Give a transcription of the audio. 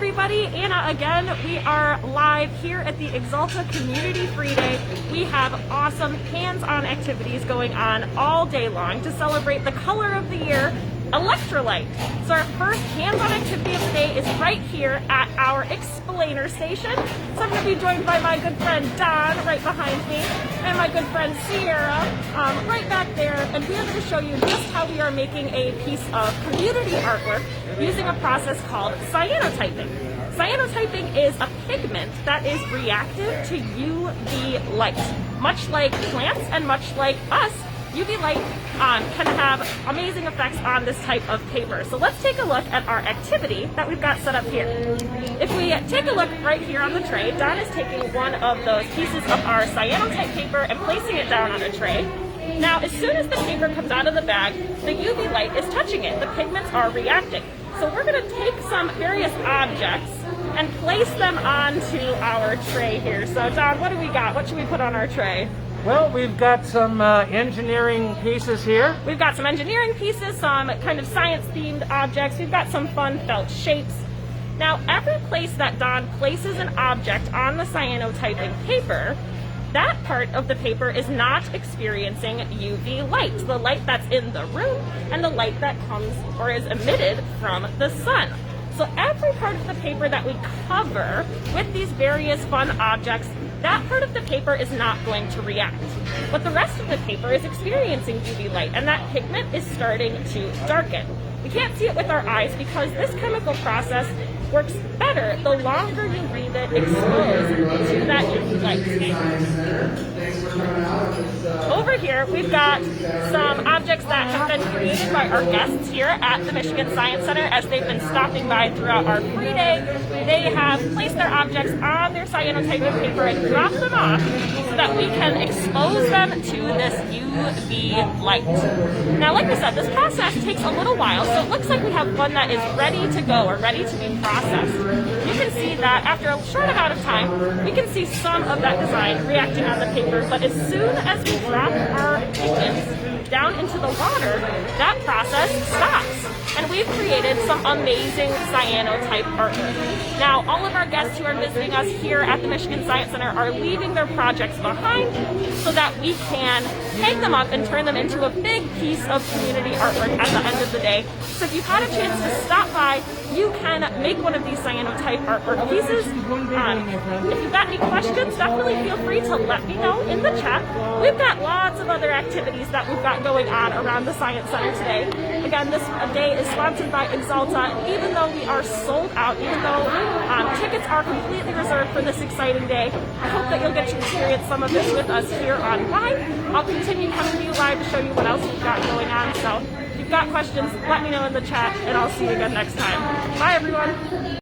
everybody, Anna again. We are live here at the Axalta Community Free Day. We have awesome hands-on activities going on all day long to celebrate the color of the year, electrolyte. So our first hands-on activity of the day is right here at our explainer station. So I'm going to be joined by my good friend Don right behind me and my good friend Sierra right back there, and we are going to show you just how we are making a piece of community artwork using a process called cyanotyping. Cyanotyping is a pigment that is reactive to UV light. Much like plants and much like us, UV light can have amazing effects on this type of paper. So let's take a look at our activity that we've got set up here. If we take a look right here on the tray, Don is taking one of those pieces of our cyanotype paper and placing it down on a tray. Now, as soon as the paper comes out of the bag, the UV light is touching it. The pigments are reacting. So we're going to take some various objects and place them onto our tray here. So Don, what do we got? What should we put on our tray? Well, we've got some engineering pieces here. We've got some engineering pieces, some kind of science-themed objects. We've got some fun felt shapes. Now, every place that Don places an object on the cyanotyping paper, that part of the paper is not experiencing UV light, the light that's in the room and the light that comes or is emitted from the sun. So every part of the paper that we cover with these various fun objects, that part of the paper is not going to react. But the rest of the paper is experiencing UV light, and that pigment is starting to darken. We can't see it with our eyes because this chemical process works better the longer you leave it exposed to that UV light. Over here, we've got some objects that have been created by our guests here at the Michigan Science Center as they've been stopping by throughout our free day. They have placed their objects on their cyanotyping paper and dropped them off so that we can expose them to this UV light. Now, like I said, this process takes a little while, so it looks like we have one that is ready to go or ready to be processed. You can see that after a short amount of time, we can see some of that design reacting on the paper, but as soon as we drop our pigments down into the water, that process stops. And we've created some amazing cyanotype artwork. Now, all of our guests who are visiting us here at the Michigan Science Center are leaving their projects behind so that we can hang them up and turn them into a big piece of community artwork at the end of the day. So if you've had a chance to stop by, you can make one of these cyanotype artwork pieces. If you've got any questions, definitely feel free to let me know in the chat. We've got lots of other activities that we've got going on around the Science Center today. Again, this day is sponsored by Axalta, and even though we are sold out, even though tickets are completely reserved for this exciting day, I hope that you'll get to experience some of this with us here on live. I'll continue coming to you live to show you what else we've got going on. So if you've got questions, let me know in the chat, and I'll see you again next time. Bye, everyone.